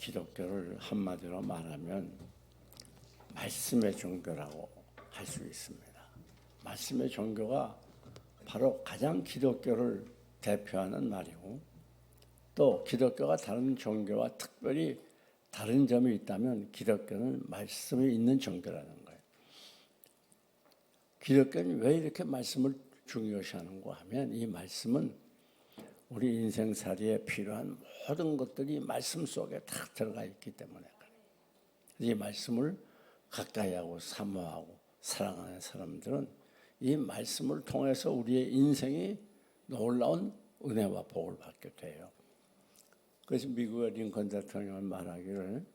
기독교를 한마디로 말하면 말씀의 종교라고 할 수 있습니다. 말씀의 종교가 바로 가장 기독교를 대표하는 말이고, 또 기독교가 다른 종교와 특별히 다른 점이 있다면 기독교는 말씀이 있는 종교라는 거예요. 기독교는 왜 이렇게 말씀을 중요시하는가 하면, 이 말씀은 우리 인생살이에 필요한 모든 것들이 말씀 속에 다 들어가 있기 때문에 그래요. 이 말씀을 가까이하고 사모하고 사랑하는 사람들은 이 말씀을 통해서 우리의 인생이 놀라운 은혜와 복을 받게 돼요. 그래서 미국의 링컨 대통령은 말하기를,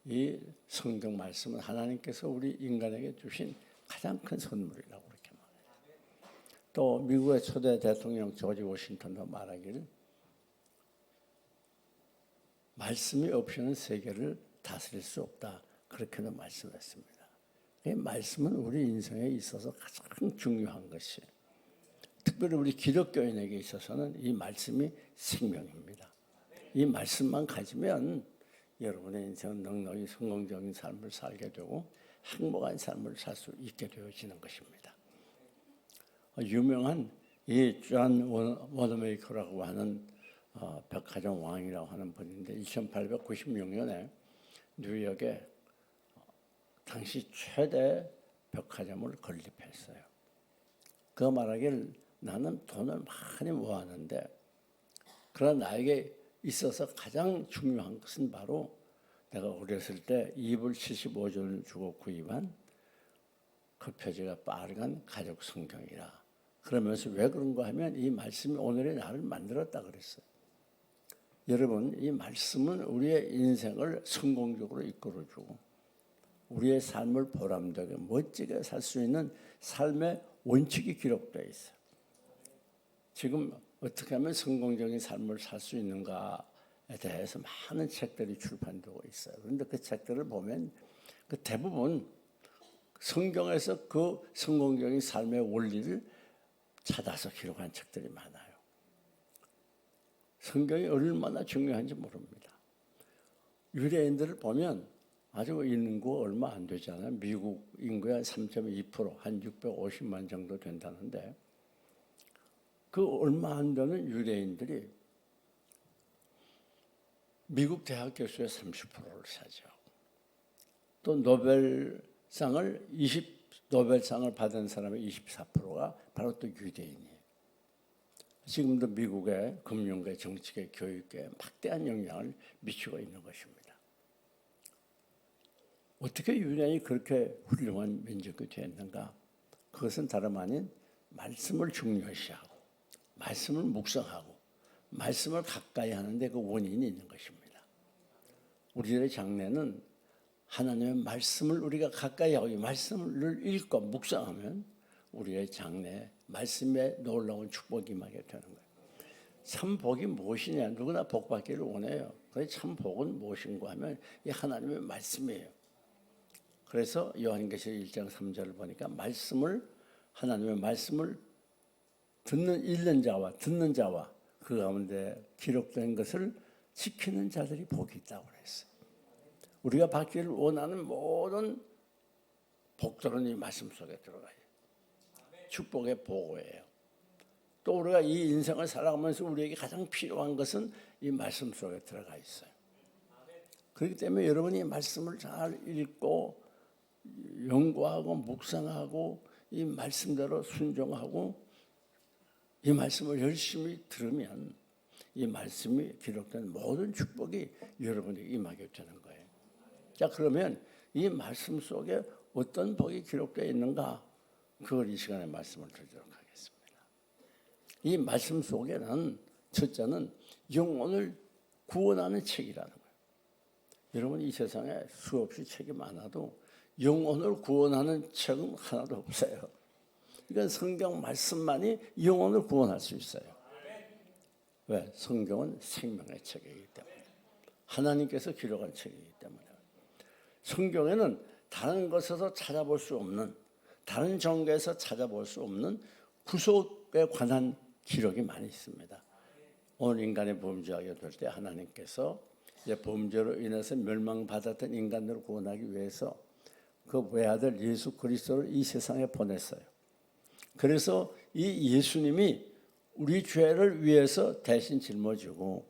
이 성경 말씀은 하나님께서 우리 인간에게 주신 가장 큰 선물이라고 그렇게 말해요. 또 미국의 초대 대통령 조지 워싱턴도 말하기를, 말씀이 없이는 세계를 다스릴 수 없다, 그렇게도 말씀했습니다. 이 말씀은 우리 인생에 있어서 가장 중요한 것이에요. 특별히 우리 기독교인에게 있어서는 이 말씀이 생명입니다. 이 말씀만 가지면 여러분의 인생은 넉넉히 성공적인 삶을 살게 되고 행복한 삶을 살 수 있게 되어지는 것입니다. 유명한 이 존 워너메이커라고 하는 백화점 왕이라고 하는 분인데, 1896년에 뉴욕에 당시 최대 백화점을 건립했어요. 그 말하기를, 나는 돈을 많이 모았는데 그러나 나에게 있어서 가장 중요한 것은 바로 내가 어렸을 때 이불 75조를 주고 구입한 그 표지가 빨간 가족 성경이라. 그러면서 왜 그런가 하면 이 말씀이 오늘의 나를 만들었다 그랬어요. 여러분, 이 말씀은 우리의 인생을 성공적으로 이끌어주고 우리의 삶을 보람되게 멋지게 살 수 있는 삶의 원칙이 기록되어 있어요. 지금 어떻게 하면 성공적인 삶을 살 수 있는가에 대해서 많은 책들이 출판되고 있어요. 그런데 그 책들을 보면 그 대부분 성경에서 그 성공적인 삶의 원리를 찾아서 기록한 책들이 많아요. 성경이 얼마나 중요한지 모릅니다. 유대인들을 보면 아주 인구 얼마 안 되잖아요. 미국 인구의 3.2%, 한 650만 정도 된다는데, 그 얼마 안 되는 유대인들이 미국 대학 교수의 30%를 차지하고, 또 노벨상을 받은 사람의 24%가 바로 또 유대인이에요. 지금도 미국의 금융계, 정치계, 교육계에 막대한 영향을 미치고 있는 것입니다. 어떻게 유대인이 그렇게 훌륭한 민족이 되었는가? 그것은 다름 아닌 말씀을 중요시하고 말씀을 묵상하고 말씀을 가까이 하는데 그 원인이 있는 것입니다. 우리들의 장래는 하나님의 말씀을 우리가 가까이 하고 말씀을 읽고 묵상하면 우리의 장래에 말씀의 놀라운 축복이 임하게 되는 거예요. 참 복이 무엇이냐? 누구나 복 받기를 원해요. 그래서 참 복은 무엇인가 하면 이 하나님의 말씀이에요. 그래서 요한계시록 1장 3절을 보니까 하나님의 말씀을 읽는 자와 그 가운데 기록된 것을 지키는 자들이 복이 있다고 그랬어요. 우리가 받기를 원하는 모든 복들은 이 말씀 속에 들어가요. 축복의 보고예요. 또 우리가 이 인생을 살아가면서 우리에게 가장 필요한 것은 이 말씀 속에 들어가 있어요. 그렇기 때문에 여러분이 말씀을 잘 읽고 연구하고 묵상하고 이 말씀대로 순종하고 이 말씀을 열심히 들으면 이 말씀이 기록된 모든 축복이 여러분에게 임하게 되는 거예요. 자, 그러면 이 말씀 속에 어떤 복이 기록되어 있는가? 그걸 이 시간에 말씀을 드리도록 하겠습니다. 이 말씀 속에는 첫째는 영혼을 구원하는 책이라는 거예요. 여러분, 이 세상에 수없이 책이 많아도 영혼을 구원하는 책은 하나도 없어요. 그러니까 성경 말씀만이 영혼을 구원할 수 있어요. 왜? 성경은 생명의 책이기 때문에, 하나님께서 기록한 책이기 때문에. 성경에는 다른 것에서 찾아볼 수 없는, 다른 종교에서 찾아볼 수 없는 구속에 관한 기록이 많이 있습니다. 오늘 인간의 범죄하게 될 때 하나님께서 범죄로 인해서 멸망받았던 인간들을 구원하기 위해서 그 외아들 예수 그리스도를 이 세상에 보냈어요. 그래서 이 예수님이 우리 죄를 위해서 대신 짊어지고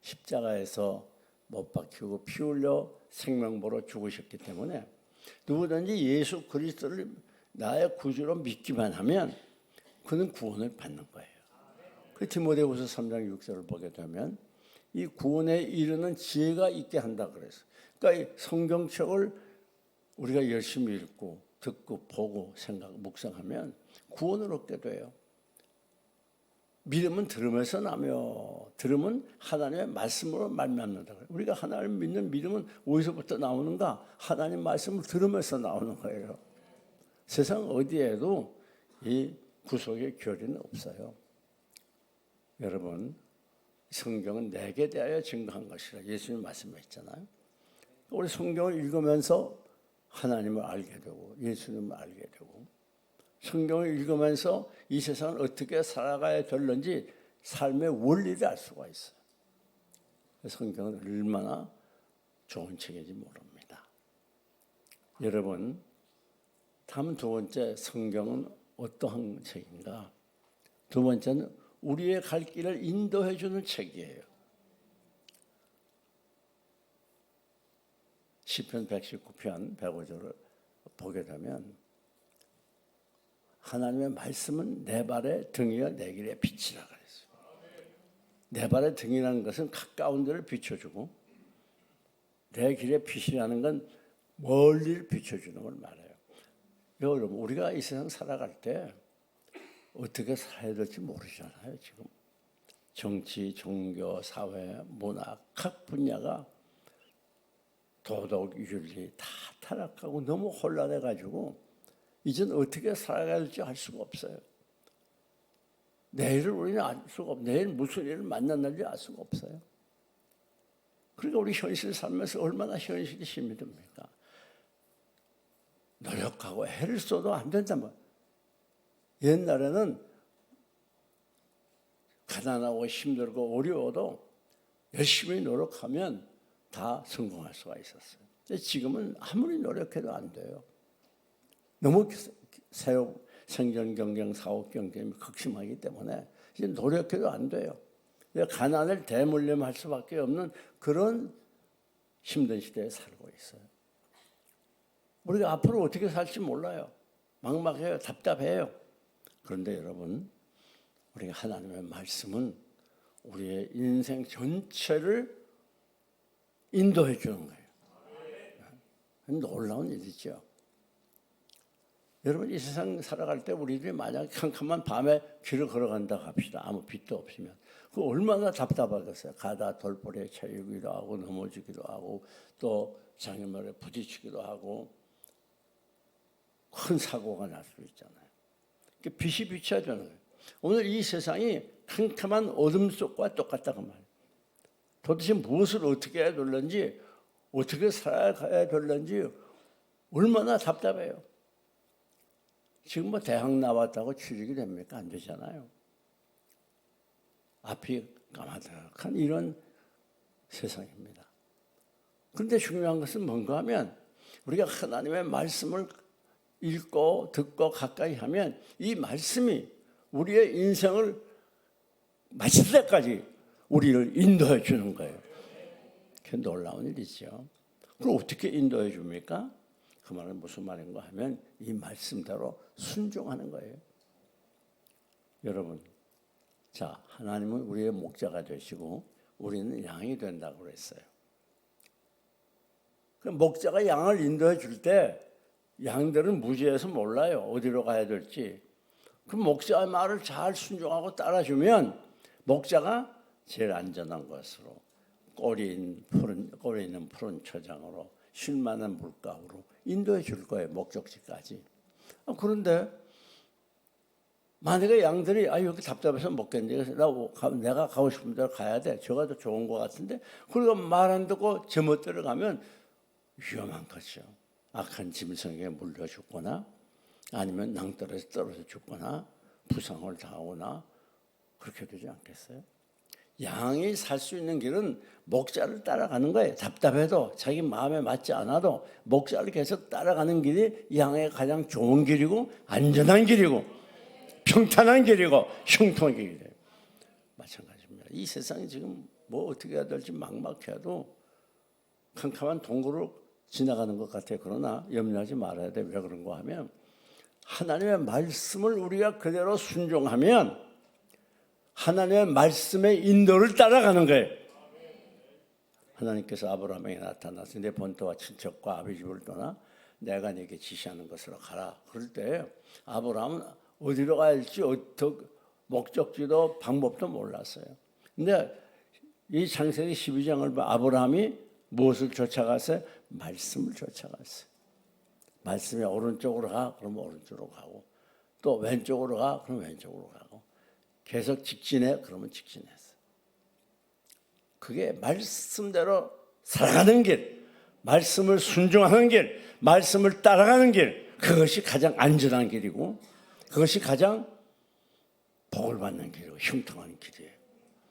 십자가에서 못 박히고 피 흘려 생명보로 죽으셨기 때문에 누구든지 예수 그리스도를 나의 구주로 믿기만 하면 그는 구원을 받는 거예요. 그 디모데후서 3장 6절을 보게 되면 이 구원에 이르는 지혜가 있게 한다 그랬어요. 그러니까 이 성경책을 우리가 열심히 읽고 듣고 보고 묵상하면 구원을 얻게 돼요. 믿음은 들음에서 나며 들음은 하나님의 말씀으로 말미암는다. 우리가 하나님을 믿는 믿음은 어디서부터 나오는가? 하나님 말씀을 들으면서 나오는 거예요. 세상 어디에도 이 구속의 교리는 없어요. 여러분, 성경은 내게 대하여 증거한 것이라 예수님 말씀하셨잖아요. 우리 성경을 읽으면서 하나님을 알게 되고 예수님을 알게 되고 성경을 읽으면서 이 세상을 어떻게 살아가야 되는지 삶의 원리를 알 수가 있어요. 성경은 얼마나 좋은 책인지 모릅니다. 여러분, 다음 두 번째 성경은 어떠한 책인가? 두 번째는 우리의 갈 길을 인도해 주는 책이에요. 시편 119편 105절을 보게 되면 하나님의 말씀은 내 발의 등이여 내 길의 빛이라 그랬어요. 내 발의 등이라는 것은 가까운 데를 비춰주고 내 길의 빛이라는 건 멀리를 비춰주는 걸 말해요. 여러분, 우리가 이 세상 살아갈 때 어떻게 살아야 될지 모르잖아요. 지금 정치, 종교, 사회, 문화 각 분야가 도덕, 윤리 다 타락하고 너무 혼란해가지고 이젠 어떻게 살아가야 될지 알 수가 없어요. 내일을 우리는 알 수가 없어요. 내일 무슨 일을 만났는지 알 수가 없어요. 그러니까 우리 현실 살면서 얼마나 현실이 힘이 듭니까? 노력하고 애를 써도 안 된단 말이에요. 옛날에는 가난하고 힘들고 어려워도 열심히 노력하면 다 성공할 수가 있었어요. 근데 지금은 아무리 노력해도 안 돼요. 너무 생존 경쟁, 사업 경쟁이 극심하기 때문에 이제 노력해도 안 돼요. 가난을 대물림할 수밖에 없는 그런 힘든 시대에 살고 있어요. 우리가 앞으로 어떻게 살지 몰라요. 막막해요. 답답해요. 그런데 여러분, 우리가 하나님의 말씀은 우리의 인생 전체를 인도해 주는 거예요. 놀라운 일이죠. 여러분, 이 세상 살아갈 때 우리들이 만약에 캄캄한 밤에 길을 걸어간다고 합시다. 아무 빛도 없으면. 그 얼마나 답답하겠어요. 가다 돌보리에 차이기도 하고 넘어지기도 하고 또 장애물에 부딪히기도 하고 큰 사고가 날 수 있잖아요. 빛이 비춰주는 거예요. 오늘 이 세상이 캄캄한 어둠 속과 똑같다고 말해요. 도대체 무엇을 어떻게 해야 되는지 어떻게 살아가야 되는지 얼마나 답답해요. 지금 뭐 대학 나왔다고 취직이 됩니까? 안 되잖아요. 앞이 까마득한 이런 세상입니다. 그런데 중요한 것은 뭔가 하면 우리가 하나님의 말씀을 읽고 듣고 가까이 하면 이 말씀이 우리의 인생을 마칠 때까지 우리를 인도해 주는 거예요. 그게 놀라운 일이죠. 그럼 어떻게 인도해 줍니까? 그 말은 무슨 말인가 하면 이 말씀대로 순종하는 거예요. 여러분, 자, 하나님은 우리의 목자가 되시고 우리는 양이 된다고 그랬어요. 그 목자가 양을 인도해 줄 때 양들은 무지해서 몰라요. 어디로 가야 될지. 그 목자의 말을 잘 순종하고 따라주면 목자가 제일 안전한 것으로 꼬리 있는 푸른 초장으로 쉴 만한 물가로 인도해 줄 거예요. 목적지까지. 그런데 만약에 양들이 여기 답답해서 못 견디겠어. 내가 가고 싶은 데로 가야 돼. 저가 더 좋은 것 같은데 그리고 말 안 듣고 제멋대로 가면 위험한 거죠. 악한 짐승에게 물려 죽거나 아니면 낭떠러지 떨어져 죽거나 부상을 당하거나 그렇게 되지 않겠어요? 양이 살 수 있는 길은 목자를 따라가는 거예요. 답답해도 자기 마음에 맞지 않아도 목자를 계속 따라가는 길이 양의 가장 좋은 길이고 안전한 길이고 평탄한 길이고 형통한 길이에요. 마찬가지입니다. 이 세상이 지금 뭐 어떻게 해야 될지 막막해도 캄캄한 동굴을 지나가는 것 같아요. 그러나 염려하지 말아야 돼. 왜 그런가 하면 하나님의 말씀을 우리가 그대로 순종하면 하나님의 말씀의 인도를 따라가는 거예요. 하나님께서 아브라함에게 나타나서 내 본토와 친척과 아비 집을 떠나 내가 네게 지시하는 것으로 가라. 그럴 때 아브라함은 어디로 가야 할지 어떻게 목적지도 방법도 몰랐어요. 근데 이 창세기 12장을 봐 아브라함이 무엇을 쫓아갔어요? 말씀을 쫓아갔어요. 말씀이 오른쪽으로 가, 그러면 오른쪽으로 가고 또 왼쪽으로 가, 그러면 왼쪽으로 가고 계속 직진해, 그러면 직진했어. 그게 말씀대로 살아가는 길, 말씀을 순종하는 길, 말씀을 따라가는 길, 그것이 가장 안전한 길이고 그것이 가장 복을 받는 길이고 형통한 길이에요.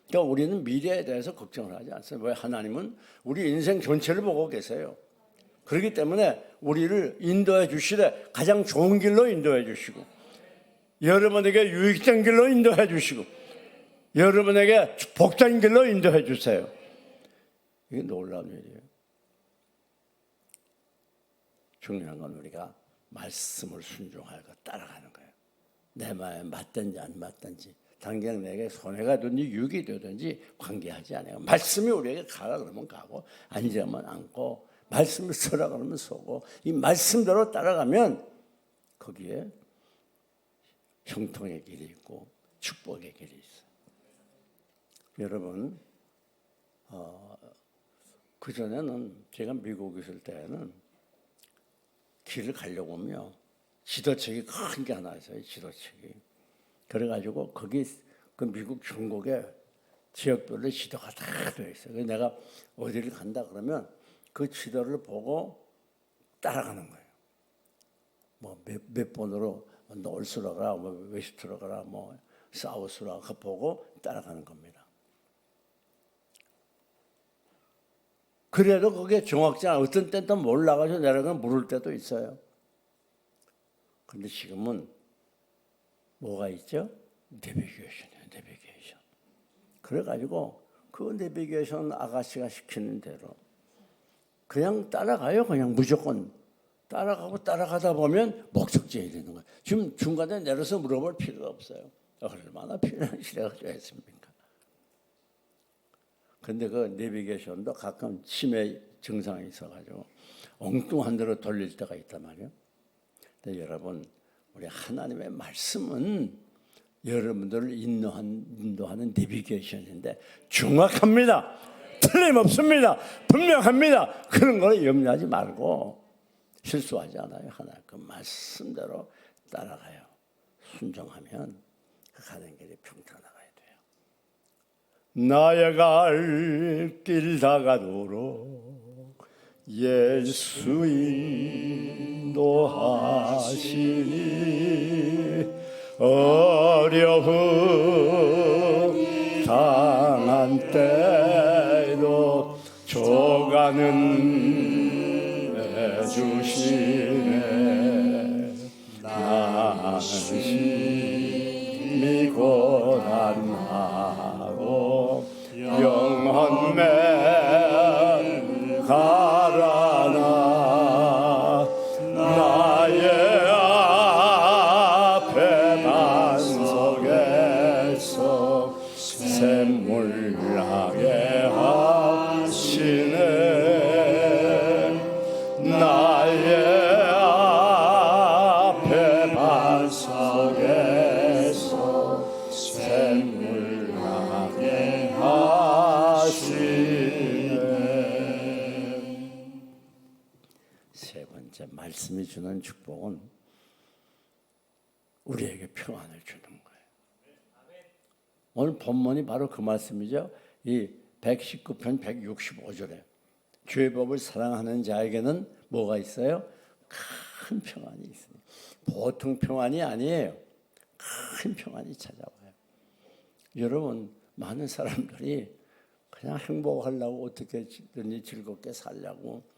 그러니까 우리는 미래에 대해서 걱정을 하지 않습니다. 왜? 하나님은 우리 인생 전체를 보고 계세요. 그렇기 때문에 우리를 인도해 주시되 가장 좋은 길로 인도해 주시고 여러분에게 유익된 길로 인도해 주시고 여러분에게 복된 길로 인도해 주세요. 이게 놀라운 일이에요. 중요한 건 우리가 말씀을 순종하고 따라가는 거예요. 내 마음에 맞든지 안 맞든지 당장 내게 손해가 되든지 유익이 되든지 관계하지 않아요. 말씀이 우리에게 가라 그러면 가고 앉으면 앉고 말씀을 서라 그러면 서고 이 말씀대로 따라가면 거기에 형통의 길이 있고 축복의 길이 있어요. 여러분 그전에는 제가 미국에 있을 때는 길을 가려고 하면 지도책이 큰 게 하나 있어요. 지도책이. 그래가지고 거기 그 미국 전국에 지역별로 지도가 다 되어 있어요. 그래서 내가 어디를 간다 그러면 그 지도를 보고 따라가는 거예요. 뭐 몇 번으로 노스로 가라, 뭐 웨스트로 가라, 뭐 사우스로 가라 보고 따라가는 겁니다. 그래도 그게 정확지 않아. 어떤 때는 또 몰라가지고 내려가 물을 때도 있어요. 근데 지금은 뭐가 있죠? 내비게이션이에요. 내비게이션. 그래가지고 그 내비게이션 아가씨가 시키는 대로 그냥 따라가요. 그냥 무조건 따라가고 따라가다 보면 목적지에 이르는 거예요. 지금 중간에 내려서 물어볼 필요가 없어요. 얼마나 필요한 시대가 되었습니까? 근데 그 내비게이션도 가끔 치매 증상이 있어가지고 엉뚱한 대로 돌릴 때가 있단 말이에요. 근데 여러분, 우리 하나님의 말씀은 여러분들을 인도하는 내비게이션인데 정확합니다. 틀림없습니다. 분명합니다. 그런 걸 염려하지 말고 실수하지 않아요. 하나 그 말씀대로 따라가요. 순종하면 그 가는 길이 평탄하게 돼요. 나의 갈 길 다가도록 예수 인도하시니 어려움 당한 때에도 조가는 해주시네. 난심히 고난하고 영혼맨 가라나 나의 앞에 반석에서 샘물 나게 하시네. 나의 앞에 반석에서 샘물 나게 하시네. 세 번째, 말씀이 주는 축복은 우리에게 평안을 주는 거예요. 오늘 본문이 바로 그 말씀이죠. 이 119편 165절에 주의 법을 사랑하는 자에게는 뭐가 있어요? 큰 평안이 있어요. 보통 평안이 아니에요. 큰 평안이 찾아와요. 여러분, 많은 사람들이 그냥 행복하려고 어떻게든지 즐겁게 살려고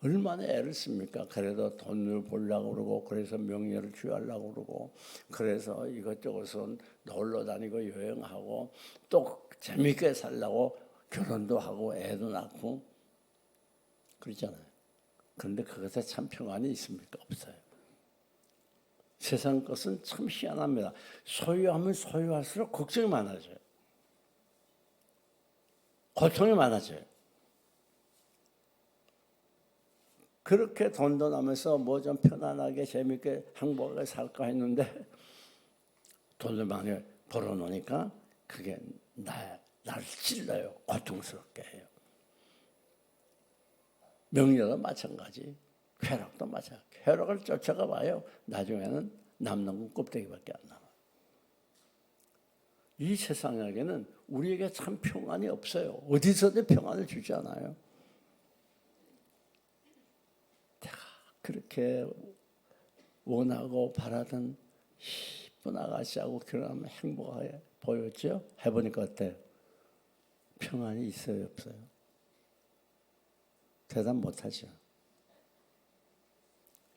얼마나 애를 씁니까? 그래도 돈을 벌려고 그러고, 그래서 명예를 취하려고 그러고, 그래서 이것저것은 놀러 다니고 여행하고 또 재밌게 살려고 결혼도 하고 애도 낳고 그러잖아요. 그런데 그것에 참 평안이 있습니까? 없어요. 세상 것은 참 희한합니다. 소유하면 소유할수록 걱정이 많아져요. 고통이 많아져요. 그렇게 돈도 나면서 뭐 좀 편안하게 재밌게 행복하게 살까 했는데 돈을 많이 벌어놓으니까 그게 나를 찔러요. 고통스럽게 해요. 명예도 마찬가지, 쾌락도 마찬가지. 쾌락을 쫓아가 봐요. 나중에는 남는 건 껍데기밖에 안 남아요. 이 세상에게는 우리에게 참 평안이 없어요. 어디서든 평안을 주지 않아요. 내가 그렇게 원하고 바라던 이쁜 아가씨하고 결혼하면 행복하게 보였죠? 해보니까 어때요? 평안이 있어요, 없어요? 대답 못하죠.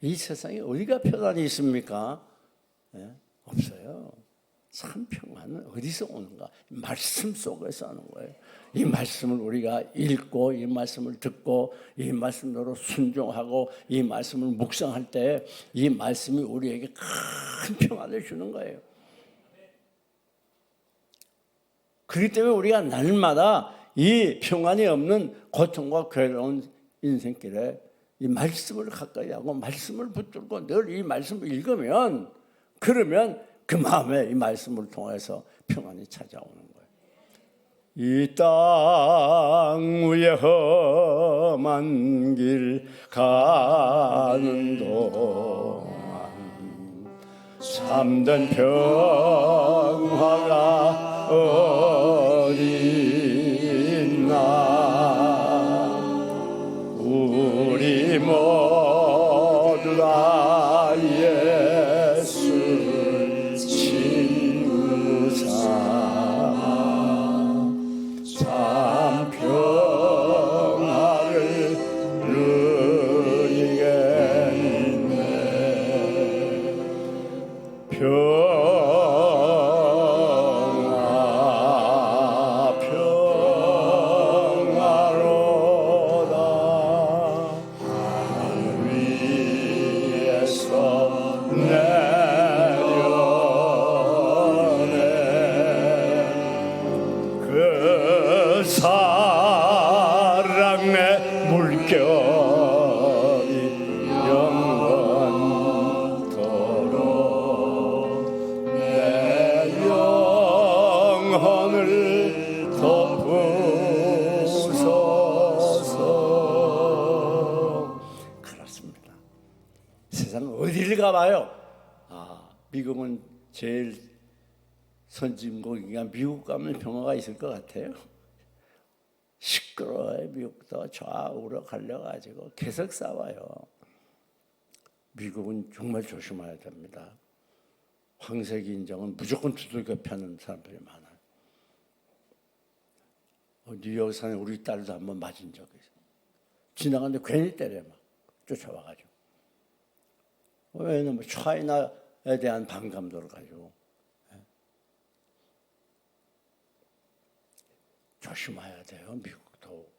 이 세상에 어디가 평안이 있습니까? 네? 없어요. 참 평안은 어디서 오는가? 말씀 속에서 오는 거예요. 이 말씀을 우리가 읽고 이 말씀을 듣고 이 말씀대로 순종하고 이 말씀을 묵상할 때 이 말씀이 우리에게 큰 평안을 주는 거예요. 그렇기 때문에 우리가 날마다 이 평안이 없는 고통과 괴로운 인생길에 이 말씀을 가까이 하고 말씀을 붙들고 늘 이 말씀을 읽으면 그러면 그 마음에 이 말씀을 통해서 평안이 찾아오는 거예요. 이 땅 위에 험한 길 가는 동안 참된 평화가 어디 있나. 우리 모두 다 예수 친구 삼아 참 평화를 누리겠네. 사랑의 물결이 영원토록 내 영혼을 덮으소서. 그렇습니다. 세상 어디를 가봐요? 미국은 제일 선진국이니까 미국 가면 평화가 있을 것 같아요. 시끄러워요. 미국도 좌우로 갈려가지고 계속 싸워요. 미국은 정말 조심해야 됩니다. 황색 인종은 무조건 두들겨 패는 사람들이 많아요. 뉴욕 사는 우리 딸도 한번 맞은 적이 있어요. 지나가는데 괜히 때려요. 막 쫓아와가지고. 왜냐면 차이나에 대한 반감도를 가지고. 조심해야 돼요. 미국도.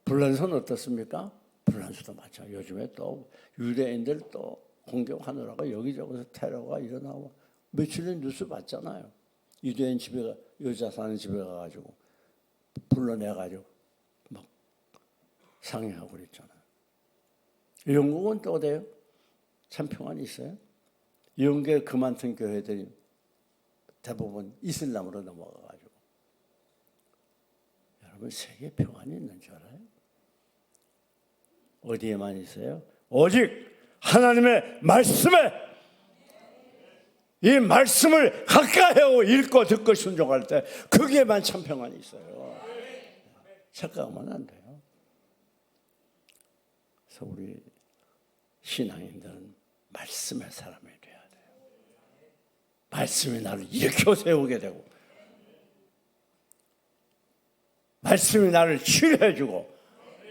불란서는 어떻습니까? 불란서도 마찬가지예요. 요즘에 또 유대인들 또 공격하느라고 여기저기서 테러가 일어나고 며칠 전 뉴스 봤잖아요. 유대인 집에 여자 사는 집에 가가지고 불러내가지고 막 상의하고 그랬잖아요. 영국은 또 어때요? 참 평안이 있어요. 영국의 그 많던 교회들이 대부분 이슬람으로 넘어가가지고. 여러분 세계 평안이 있는 줄 알아요? 어디에만 있어요? 오직 하나님의 말씀에, 이 말씀을 가까이 하고 읽고 듣고 순종할 때 거기에만 참 평안이 있어요. 착각하면 안 돼요. 그래서 우리 신앙인들은 말씀의 사람이 돼야 돼요. 말씀이 나를 일으켜 세우게 되고 말씀이 나를 치료해주고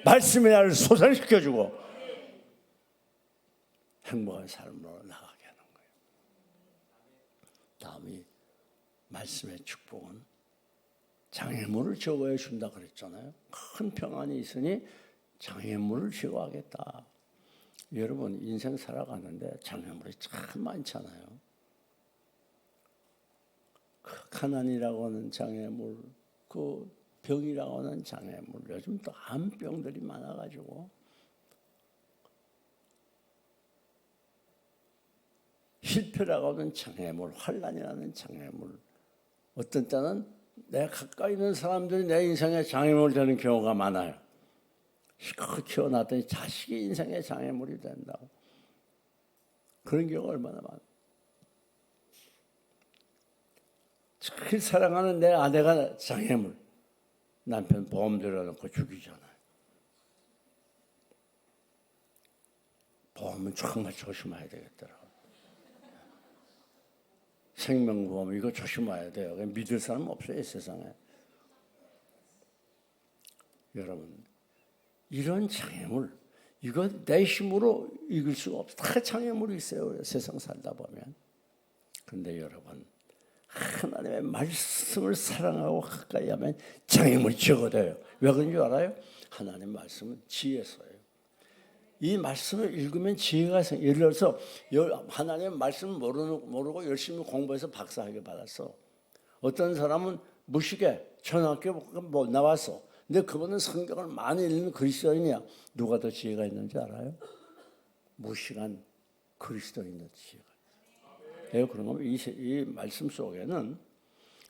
말씀이 나를 소생시켜주고 행복한 삶으로 나가게 하는 거예요. 다음이 말씀의 축복은 장애물을 제거해 준다 그랬잖아요. 큰 평안이 있으니 장애물을 제거하겠다. 여러분 인생 살아가는데 장애물이 참 많잖아요. 그 가난이라고 하는 장애물, 그 병이라고 하는 장애물, 요즘 또 암병들이 많아가지고 실패라고 하는 장애물, 환난이라는 장애물, 어떤 때는 내 가까이 있는 사람들이 내 인생에 장애물 되는 경우가 많아요. 실컷 키워놨더니 자식이 인생에 장애물이 된다고. 그런 경우가 얼마나 많아요. 제일 사랑하는 내 아내가 장애물, 남편 보험 들여놓고 죽이잖아요. 보험은 정말 조심해야 되겠더라고요. 생명보험 이거 조심해야 돼요. 믿을 사람 없어요, 세상에. 여러분, 이런 장애물, 이거 내 힘으로 이길 수가 없어요. 다 장애물이 있어요, 세상 살다 보면. 그런데 여러분, 하나님의 말씀을 사랑하고 가까이 하면 장애물이 적어져요. 왜 그런 줄 알아요? 하나님 말씀은 지혜서예요. 이 말씀을 읽으면 지혜가 생겨요. 예를 들어서 하나님의 말씀을 모르고 열심히 공부해서 박사학위 받았어. 어떤 사람은 무식해. 초등학교 못 나왔어. 근데 그거는 성경을 많이 읽는 그리스도인이야. 누가 더 지혜가 있는지 알아요? 무식한 그리스도인의 지혜가. 그런 거면 이 말씀 속에는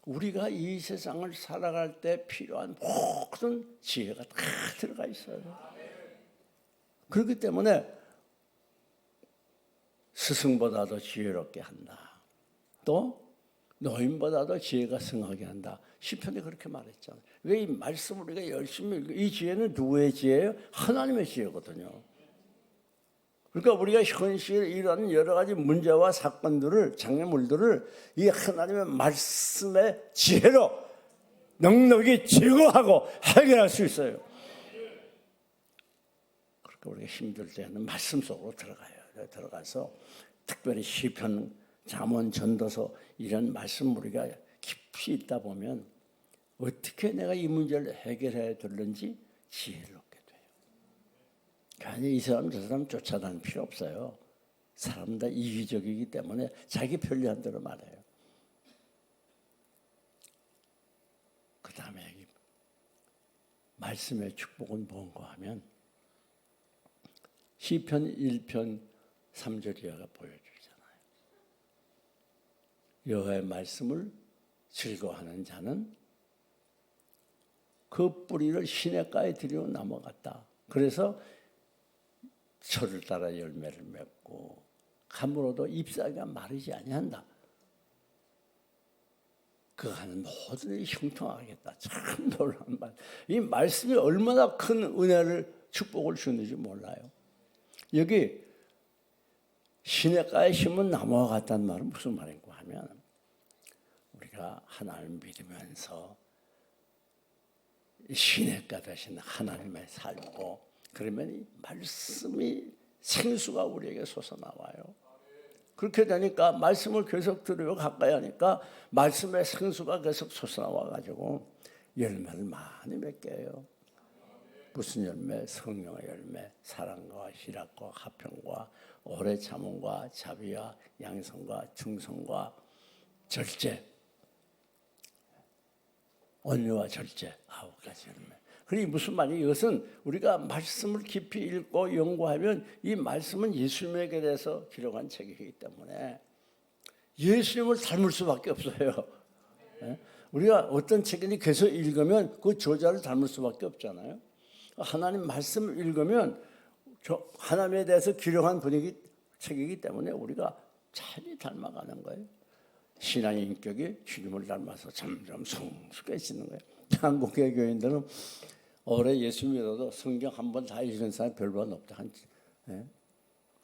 우리가 이 세상을 살아갈 때 필요한 모든 지혜가 다 들어가 있어요. 그렇기 때문에 스승보다도 지혜롭게 한다. 또 노인보다도 지혜가 승하게 한다. 시편에 그렇게 말했잖아요. 왜 이 말씀을 우리가 열심히 읽고, 이 지혜는 누구의 지혜예요? 하나님의 지혜거든요. 그러니까 우리가 현실에 일어나는 여러 가지 문제와 사건들을, 장애물들을 이 하나님의 말씀의 지혜로 넉넉히 제거하고 해결할 수 있어요. 그러니까 우리가 힘들 때는 말씀 속으로 들어가요. 들어가서 특별히 시편, 잠언, 전도서 이런 말씀 우리가 깊이 있다 보면 어떻게 내가 이 문제를 해결해야 되는지 지혜를 얻게 돼요. 괜히 이 사람 저 사람 쫓아다닐 필요 없어요. 사람 다 이기적이기 때문에 자기 편리한 대로 말해요. 그 다음에 말씀의 축복은 뭔가 하면 시편 1편 3절 이하가 보여주잖아요. 여호와의 말씀을 즐거워하는 자는 그 뿌리를 시냇가에 들여 넘어갔다. 그래서 철을 따라 열매를 맺고 가물어도 잎사귀가 마르지 아니한다. 그 하는 모든 일이 형통하겠다. 참 놀라운 말. 이 말씀이 얼마나 큰 은혜를 축복을 주는지 몰라요. 여기 시냇가에 심은 나무와 같다는 말은 무슨 말인가 하면 우리가 하나님을 믿으면서 시냇가 대신 하나님의 살고 그러면 이 말씀이 생수가 우리에게 솟아나와요. 그렇게 되니까 말씀을 계속 들으며 가까이 하니까 말씀의 생수가 계속 솟아나와가지고 열매를 많이 맺게 해요. 무슨 열매? 성령의 열매, 사랑과 희락과 화평과 오래 참음과 자비와 양성과 충성과 절제, 온유와 절제, 9가지 열매. 그러니 무슨 말이에요? 이것은 우리가 말씀을 깊이 읽고 연구하면 이 말씀은 예수님에게 대해서 기록한 책이기 때문에 예수님을 닮을 수밖에 없어요. 우리가 어떤 책인지 계속 읽으면 그 저자를 닮을 수밖에 없잖아요. 하나님 말씀을 읽으면 하나님에 대해서 기록한 분위기 책이기 때문에 우리가 잘 닮아가는 거예요. 신앙의 인격이 주님을 닮아서 점점 성숙해지는 거예요. 한국의 교인들은 올해 예수 믿어도 성경 한 번 다 읽은 사람 별로 없다.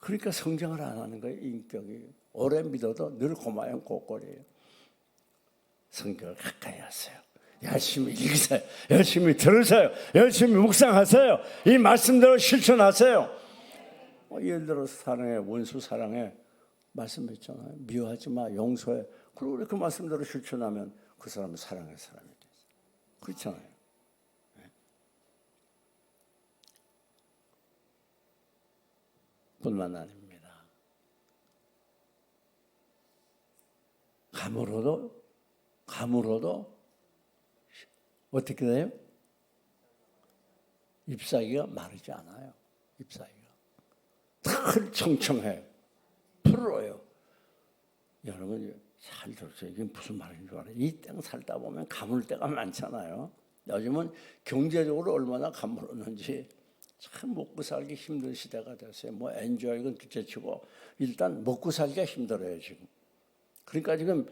그러니까 성장을 안 하는 거예요. 인격이. 오래 믿어도 늘 고마운 고꼴이에요. 성경을 가까이 하세요. 열심히 읽으세요. 열심히 들으세요. 열심히 묵상하세요. 이 말씀대로 실천하세요. 예를 들어서 사랑해, 원수 사랑해 말씀했잖아요. 미워하지 마, 용서해. 그리고 우리 그 말씀대로 실천하면 그 사람은 사랑의 사람이 돼요. 그렇잖아요. 뿐만 아닙니다. 감으로도 어떻게 돼요? 잎사귀가 마르지 않아요. 잎사귀가 털 청청해요. 풀어요. 여러분 잘 들으세요. 이게 무슨 말인 줄 알아요? 이 땅 살다 보면 가물 때가 많잖아요. 요즘은 경제적으로 얼마나 가물었는지 참 먹고 살기 힘든 시대가 됐어요. 뭐 엔조이건 둘째치고 일단 먹고 살기가 힘들어요 지금. 그러니까 지금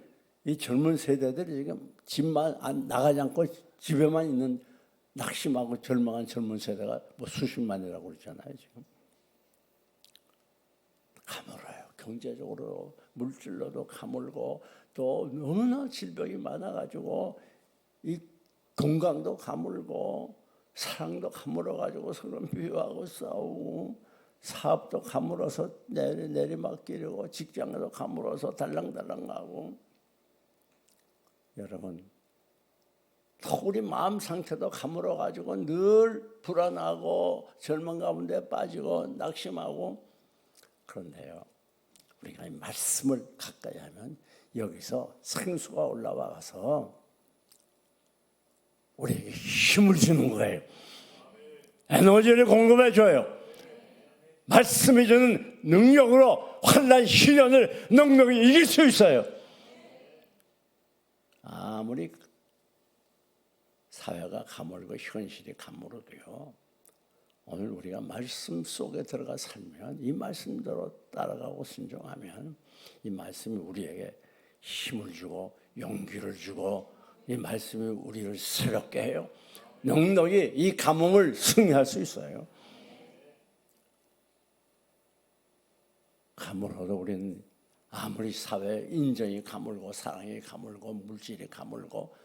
이 젊은 세대들이 지금 집만 안 나가지 않고 집에만 있는 낙심하고 절망한 젊은 세대가 뭐 수십만이라고 그러잖아요 지금. 가물어요. 경제적으로 물질로도 가물고 또 너무나 질병이 많아가지고 이 건강도 가물고 사랑도 가물어가지고 서로 미워하고 싸우고 사업도 가물어서 내리막길이고 직장에도 가물어서 달랑달랑하고 여러분 우리 마음 상태도 가물어가지고 늘 불안하고 절망 가운데 빠지고 낙심하고 그런데요. 우리가 이 말씀을 가까이 하면 여기서 생수가 올라와서 우리에게 힘을 주는 거예요. 에너지를 공급해 줘요. 말씀이 주는 능력으로 환난 시련을 넉넉히 이길 수 있어요. 아무리 사회가 가물고 현실이 가물어도요. 오늘 우리가 말씀 속에 들어가 살면 이 말씀대로 따라가고 순종하면 이 말씀이 우리에게 힘을 주고 용기를 주고 이 말씀이 우리를 새롭게 해요. 넉넉히 이 가뭄을 승리할 수 있어요. 가물어도 우리는 아무리 사회 인정이 가물고 사랑이 가물고 물질이 가물고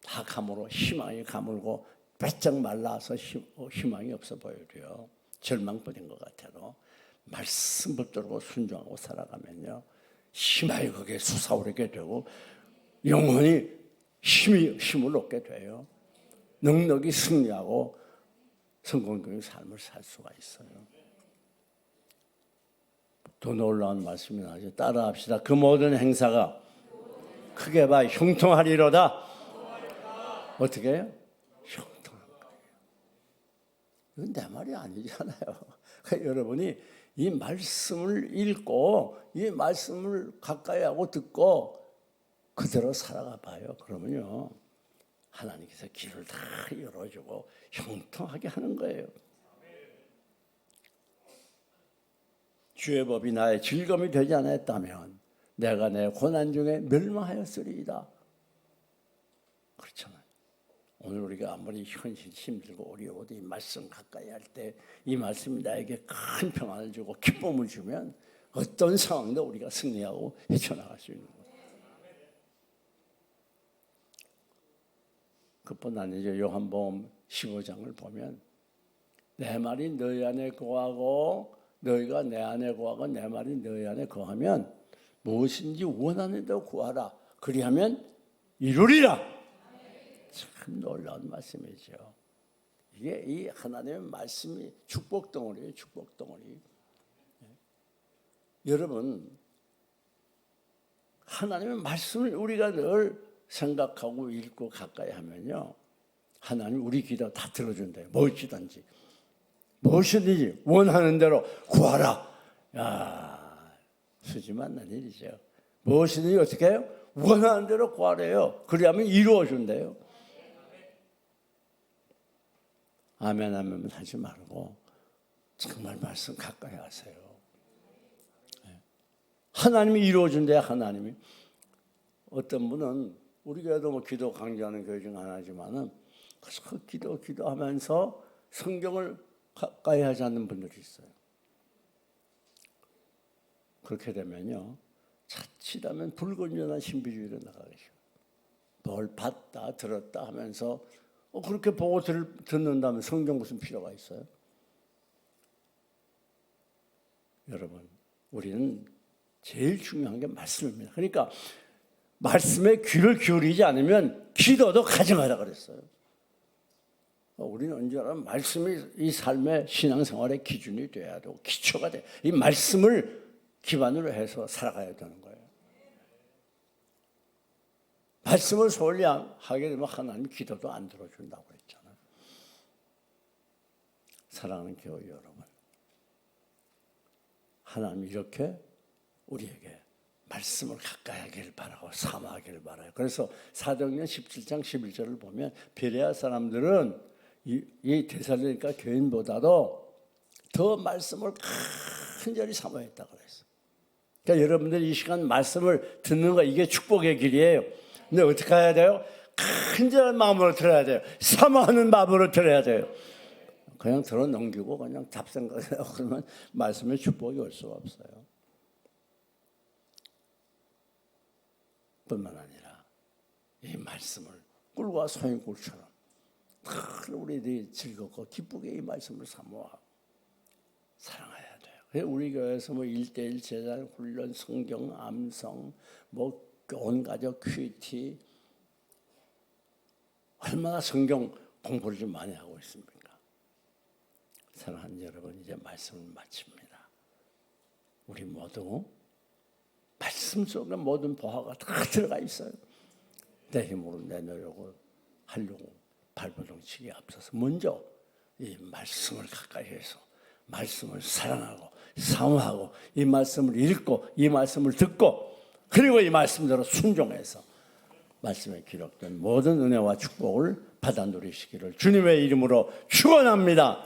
다 가물어 희망이 가물고 바짝 말라서 희망이 없어 보여도요. 절망뿐인 것 같아도 말씀 붙들고 순종하고 살아가면요. 희망이 거기에 솟아오르게 되고 영혼이 힘을 얻게 돼요. 넉넉히 승리하고 성공적인 삶을 살 수가 있어요. 더 놀라운 말씀이 나오죠. 따라합시다. 그 모든 행사가 크게 봐 형통하리로다. 어떻게 해요? 형통한 거예요. 이건 내 말이 아니잖아요. 그러니까 여러분이 이 말씀을 읽고 이 말씀을 가까이 하고 듣고 그대로 살아가 봐요. 그러면요. 하나님께서 길을 다 열어주고 형통하게 하는 거예요. 주의 법이 나의 즐거움이 되지 않았다면 내가 내 고난 중에 멸망하였으리이다. 그렇잖아요. 오늘 우리가 아무리 현실 힘들고 어려워도 이 말씀 가까이 할 때 이 말씀이 나에게 큰 평안을 주고 기쁨을 주면 어떤 상황도 우리가 승리하고 헤쳐나갈 수 있는 거예요. 그뿐 아니죠. 요한복음 15장을 보면 내 말이 너희 안에 거하고 너희가 내 안에 거하고 내 말이 너희 안에 거하면 무엇인지 원하는 대로 구하라. 그리하면 이루리라. 참 놀라운 말씀이죠. 이게 이 하나님의 말씀이 축복 덩어리예요. 축복 덩어리. 여러분 하나님의 말씀을 우리가 늘 생각하고 읽고 가까이 하면요. 하나님 우리 기도 다 들어준대요. 무엇이든지. 무엇이든지 원하는 대로 구하라. 야, 수지 맞는 일이죠. 무엇이든지 어떻게 해요? 원하는 대로 구하래요. 그리하면 이루어준대요. 아멘 아멘 하지 말고 정말 말씀 가까이 하세요. 하나님이 이루어준대요. 하나님이. 어떤 분은 우리 교회도 뭐 기도 강조하는 교회 중 하나지만은 그 기도하면서 성경을 가까이 하지 않는 분들이 있어요. 그렇게 되면요, 자칫하면 불건전한 신비주의로 나가겠죠. 뭘 봤다 들었다 하면서 그렇게 보고 듣는다면 성경 무슨 필요가 있어요? 여러분, 우리는 제일 중요한 게 말씀입니다. 그러니까 말씀에 귀를 기울이지 않으면 기도도 가증하라 그랬어요. 우리는 언제나 말씀이 이 삶의 신앙생활의 기준이 돼야 되고 기초가 돼. 이 말씀을 기반으로 해서 살아가야 되는 거예요. 말씀을 소홀히 하게 되면 하나님 기도도 안 들어준다고 그랬잖아요. 사랑하는 교회 여러분, 하나님이 이렇게 우리에게 말씀을 가까이 하기를 바라고 사모하기를 바라요. 그래서 사도행전 17장 11절을 보면 베레아 사람들은 이 데살로니가 교인보다도 더 말씀을 간절히 사모했다고 그랬어요. 그러니까 여러분들이 이 시간 말씀을 듣는 거 이게 축복의 길이에요. 근데 어떻게 해야 돼요? 간절한 마음으로 들어야 돼요. 사모하는 마음으로 들어야 돼요. 그냥 들어 넘기고 그냥 잡생각하고 그러면 말씀의 축복이 올 수가 없어요. 뿐만 아니라 이 말씀을 꿀과 소인꿀처럼 우리들이 즐겁고 기쁘게 이 말씀을 사모하고 사랑해야 돼요. 우리 교회에서 1:1 제자 훈련, 성경 암송, 온 가족 큐티 얼마나 성경 공부를 좀 많이 하고 있습니까? 사랑하는 여러분, 이제 말씀을 마칩니다. 우리 모두 말씀 속에 모든 보화가 다 들어가 있어요. 내 힘으로 내 노력을 하려고 발버둥치기에 앞서서 먼저 이 말씀을 가까이 해서 말씀을 사랑하고 사모하고 이 말씀을 읽고 이 말씀을 듣고 그리고 이 말씀대로 순종해서 말씀에 기록된 모든 은혜와 축복을 받아 누리시기를 주님의 이름으로 축원합니다.